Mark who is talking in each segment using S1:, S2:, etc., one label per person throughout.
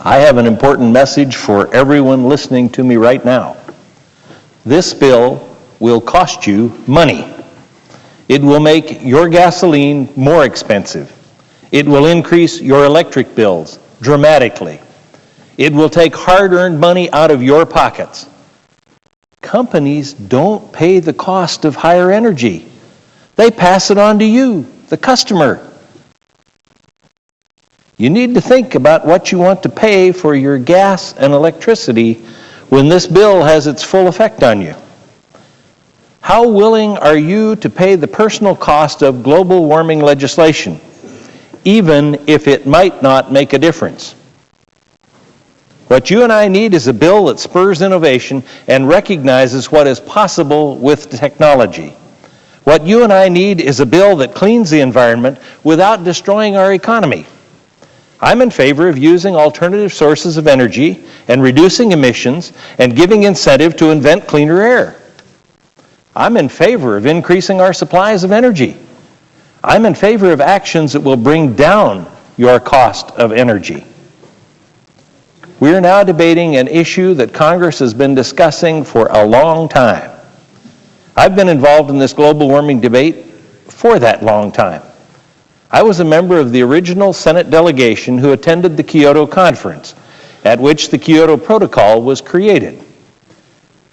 S1: I have an important message for everyone listening to me right now. This bill will cost you money. It will make your gasoline more expensive. It will increase your electric bills dramatically. It will take hard-earned money out of your pockets. Companies don't pay the cost of higher energy. They pass it on to you, the customer. You need to think about what you want to pay for your gas and electricity when this bill has its full effect on you. How willing are you to pay the personal cost of global warming legislation, even if it might not make a difference? What you and I need is a bill that spurs innovation and recognizes what is possible with technology. What you and I need is a bill that cleans the environment without destroying our economy. I'm in favor of using alternative sources of energy and reducing emissions and giving incentive to invent cleaner air. I'm in favor of increasing our supplies of energy. I'm in favor of actions that will bring down your cost of energy. We are now debating an issue that Congress has been discussing for a long time. I've been involved in this global warming debate for that long time. I was a member of the original Senate delegation who attended the Kyoto Conference, at which the Kyoto Protocol was created.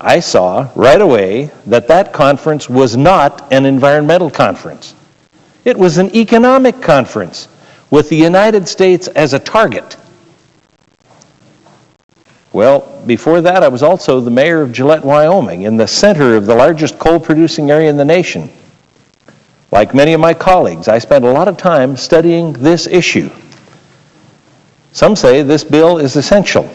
S1: I saw right away that that conference was not an environmental conference. It was an economic conference with the United States as a target. Well, before that, I was also the mayor of Gillette, Wyoming, in the center of the largest coal-producing area in the nation. Like many of my colleagues, I spent a lot of time studying this issue. Some say this bill is essential.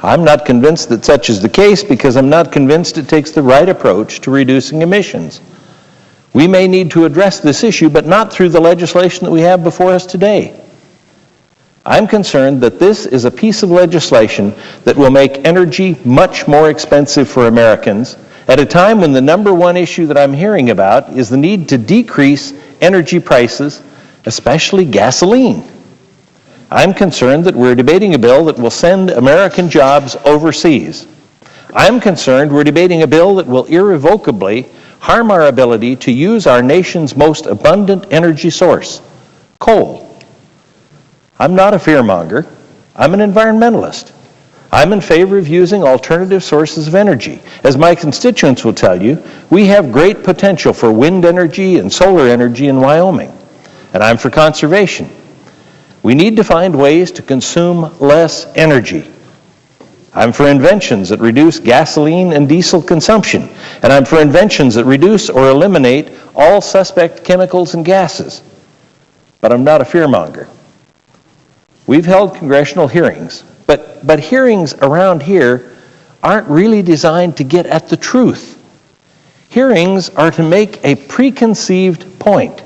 S1: I'm not convinced that such is the case because I'm not convinced it takes the right approach to reducing emissions. We may need to address this issue, but not through the legislation that we have before us today. I'm concerned that this is a piece of legislation that will make energy much more expensive for Americans at a time when the number one issue that I'm hearing about is the need to decrease energy prices, especially gasoline. I'm concerned that we're debating a bill that will send American jobs overseas. I'm concerned we're debating a bill that will irrevocably harm our ability to use our nation's most abundant energy source, coal. I'm not a fearmonger. I'm an environmentalist. I'm in favor of using alternative sources of energy. As my constituents will tell you, we have great potential for wind energy and solar energy in Wyoming, and I'm for conservation. We need to find ways to consume less energy. I'm for inventions that reduce gasoline and diesel consumption, and I'm for inventions that reduce or eliminate all suspect chemicals and gases. But I'm not a fearmonger. We've held congressional hearings, but hearings around here aren't really designed to get at the truth. Hearings are to make a preconceived point.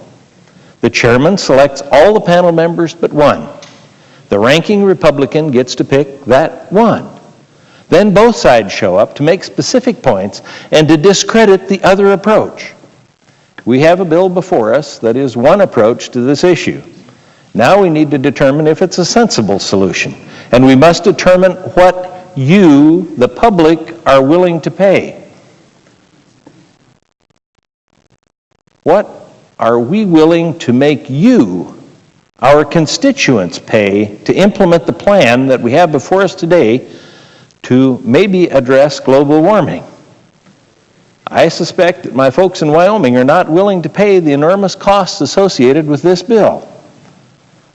S1: The chairman selects all the panel members but one. The ranking Republican gets to pick that one. Then both sides show up to make specific points and to discredit the other approach. We have a bill before us that is one approach to this issue. Now we need to determine if it's a sensible solution, and we must determine what you, the public, are willing to pay. What are we willing to make you, our constituents, pay to implement the plan that we have before us today to maybe address global warming? I suspect that my folks in Wyoming are not willing to pay the enormous costs associated with this bill.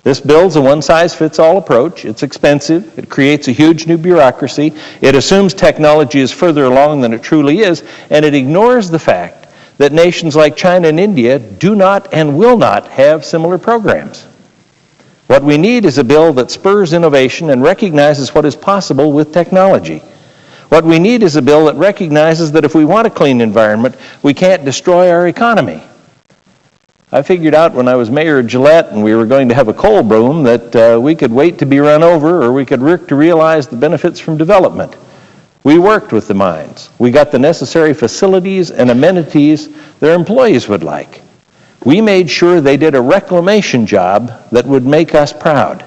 S1: This bill's a one-size-fits-all approach. It's expensive. It creates a huge new bureaucracy. It assumes technology is further along than it truly is, and it ignores the fact that nations like China and India do not and will not have similar programs. What we need is a bill that spurs innovation and recognizes what is possible with technology. What we need is a bill that recognizes that if we want a clean environment, we can't destroy our economy. I figured out when I was mayor of Gillette and we were going to have a coal boom that we could wait to be run over or we could work to realize the benefits from development. We worked with the mines. We got the necessary facilities and amenities their employees would like. We made sure they did a reclamation job that would make us proud.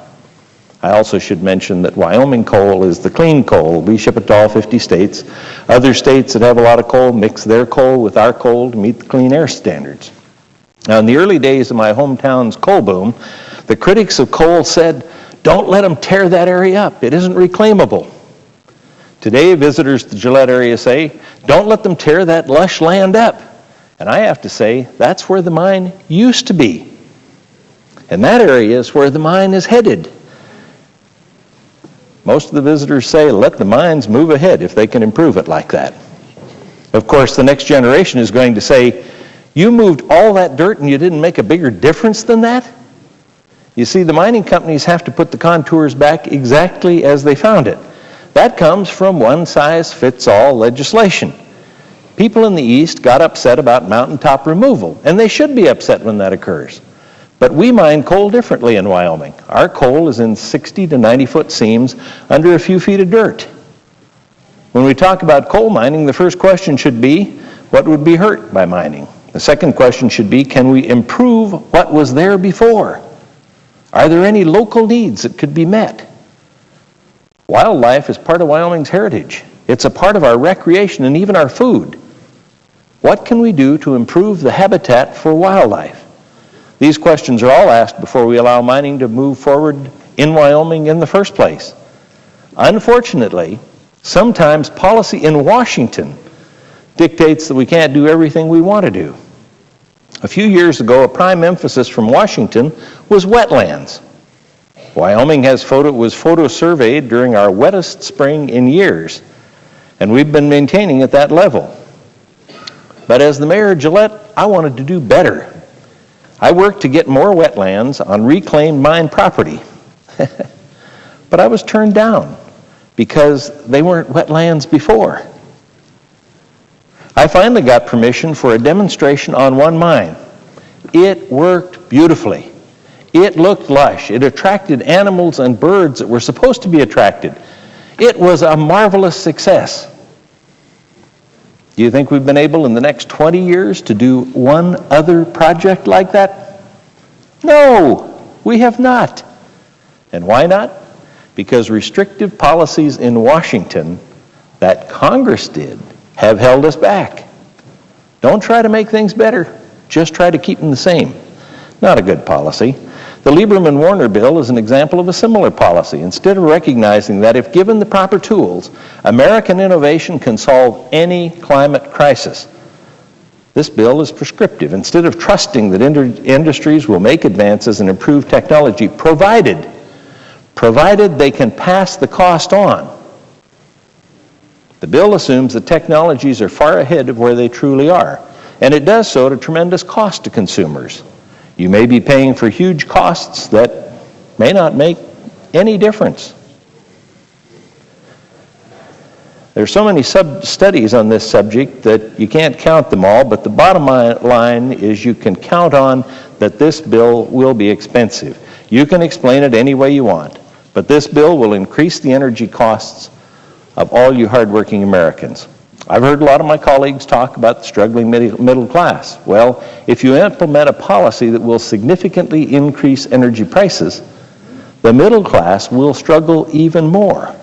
S1: I also should mention that Wyoming coal is the clean coal. We ship it to all 50 states. Other states that have a lot of coal mix their coal with our coal to meet the clean air standards. Now, in the early days of my hometown's coal boom, the critics of coal said, "Don't let them tear that area up. It isn't reclaimable." Today, visitors to the Gillette area say, "Don't let them tear that lush land up." And I have to say, that's where the mine used to be. And that area is where the mine is headed. Most of the visitors say, let the mines move ahead if they can improve it like that. Of course, the next generation is going to say, you moved all that dirt and you didn't make a bigger difference than that? You see, the mining companies have to put the contours back exactly as they found it. That comes from one-size-fits-all legislation. People in the East got upset about mountaintop removal, and they should be upset when that occurs. But we mine coal differently in Wyoming. Our coal is in 60 to 90-foot seams under a few feet of dirt. When we talk about coal mining, the first question should be, what would be hurt by mining? The second question should be, can we improve what was there before? Are there any local needs that could be met? Wildlife is part of Wyoming's heritage. It's a part of our recreation and even our food. What can we do to improve the habitat for wildlife? These questions are all asked before we allow mining to move forward in Wyoming in the first place. Unfortunately, sometimes policy in Washington dictates that we can't do everything we want to do. A few years ago, a prime emphasis from Washington was wetlands. Wyoming was photo surveyed during our wettest spring in years, and we've been maintaining at that level. But as the mayor of Gillette, I wanted to do better. I worked to get more wetlands on reclaimed mine property. But I was turned down because they weren't wetlands before. I finally got permission for a demonstration on one mine. It worked beautifully. It looked lush. It attracted animals and birds that were supposed to be attracted. It was a marvelous success. Do you think we've been able in the next 20 years to do one other project like that? No, we have not. And why not? Because restrictive policies in Washington that Congress did have held us back. Don't try to make things better. Just try to keep them the same. Not a good policy. The Lieberman-Warner bill is an example of a similar policy. Instead of recognizing that if given the proper tools, American innovation can solve any climate crisis, this bill is prescriptive. Instead of trusting that industries will make advances and improve technology, provided they can pass the cost on. The bill assumes that technologies are far ahead of where they truly are, and it does so at a tremendous cost to consumers. You may be paying for huge costs that may not make any difference. There's so many studies on this subject that you can't count them all, but the bottom line is you can count on that this bill will be expensive. You can explain it any way you want, but this bill will increase the energy costs of all you hardworking Americans. I've heard a lot of my colleagues talk about the struggling middle class. Well, if you implement a policy that will significantly increase energy prices, the middle class will struggle even more.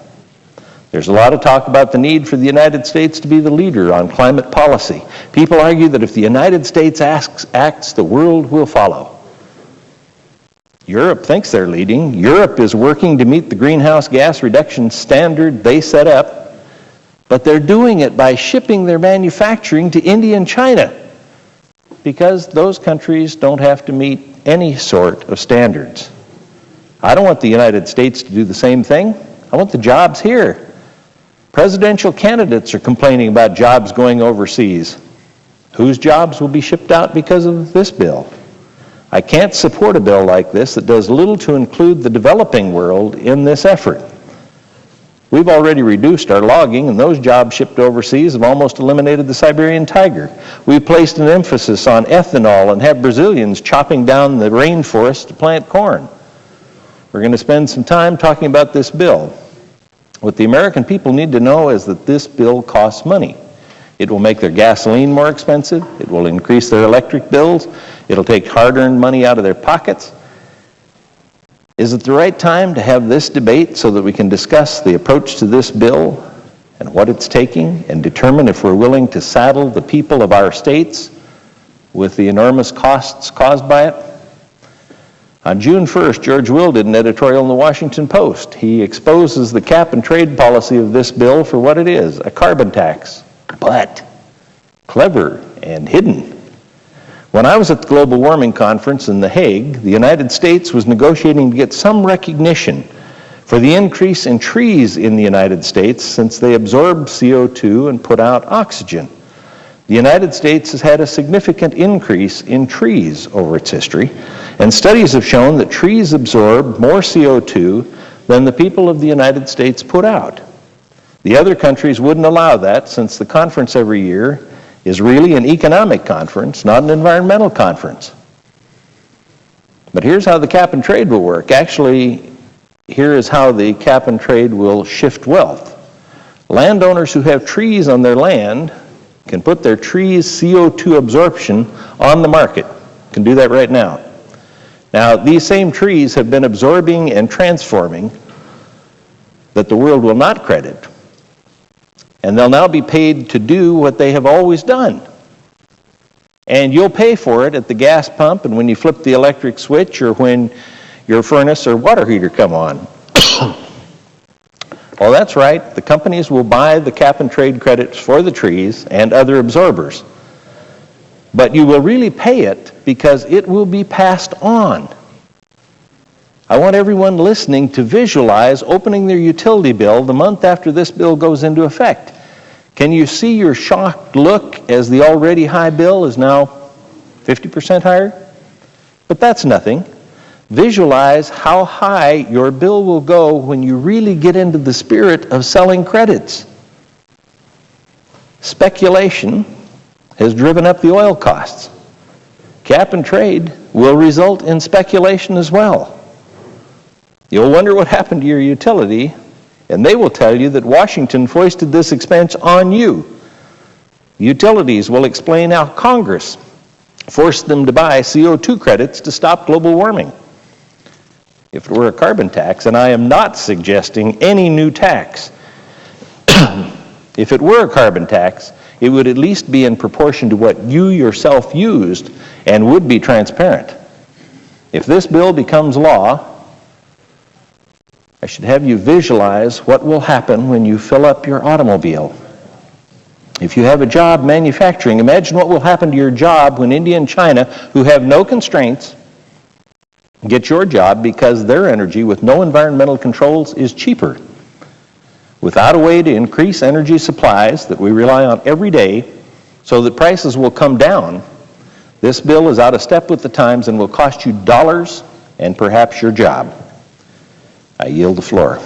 S1: There's a lot of talk about the need for the United States to be the leader on climate policy. People argue that if the United States acts, the world will follow. Europe thinks they're leading. Europe is working to meet the greenhouse gas reduction standard they set up, but they're doing it by shipping their manufacturing to India and China because those countries don't have to meet any sort of standards. I don't want the United States to do the same thing. I want the jobs here. Presidential candidates are complaining about jobs going overseas. Whose jobs will be shipped out because of this bill? I can't support a bill like this that does little to include the developing world in this effort. We've already reduced our logging, and those jobs shipped overseas have almost eliminated the Siberian tiger. We've placed an emphasis on ethanol and have Brazilians chopping down the rainforest to plant corn. We're going to spend some time talking about this bill. What the American people need to know is that this bill costs money. It will make their gasoline more expensive. It will increase their electric bills. It'll take hard-earned money out of their pockets. Is it the right time to have this debate so that we can discuss the approach to this bill and what it's taking and determine if we're willing to saddle the people of our states with the enormous costs caused by it? On June 1st, George Will did an editorial in the Washington Post. He exposes the cap and trade policy of this bill for what it is, a carbon tax, but clever and hidden. When I was at the Global Warming Conference in The Hague, the United States was negotiating to get some recognition for the increase in trees in the United States since they absorb CO2 and put out oxygen. The United States has had a significant increase in trees over its history, and studies have shown that trees absorb more CO2 than the people of the United States put out. The other countries wouldn't allow that, since the conference every year is really an economic conference, not an environmental conference. But here's how the cap and trade will work. Actually, here is how the cap and trade will shift wealth. Landowners who have trees on their land can put their trees' CO2 absorption on the market. Can do that right now. Now, these same trees have been absorbing and transforming that the world will not credit. And they'll now be paid to do what they have always done. And you'll pay for it at the gas pump and when you flip the electric switch or when your furnace or water heater come on. Well, that's right. The companies will buy the cap and trade credits for the trees and other absorbers. But you will really pay it because it will be passed on. I want everyone listening to visualize opening their utility bill the month after this bill goes into effect. Can you see your shocked look as the already high bill is now 50% higher? But that's nothing. Visualize how high your bill will go when you really get into the spirit of selling credits. Speculation has driven up the oil costs. Cap and trade will result in speculation as well. You'll wonder what happened to your utility, and they will tell you that Washington foisted this expense on you. Utilities will explain how Congress forced them to buy CO2 credits to stop global warming. If it were a carbon tax, and I am not suggesting any new tax, if it were a carbon tax, it would at least be in proportion to what you yourself used and would be transparent. If this bill becomes law, I should have you visualize what will happen when you fill up your automobile. If you have a job manufacturing, imagine what will happen to your job when India and China, who have no constraints, get your job because their energy with no environmental controls is cheaper. Without a way to increase energy supplies that we rely on every day so that prices will come down, this bill is out of step with the times and will cost you dollars and perhaps your job. I yield the floor.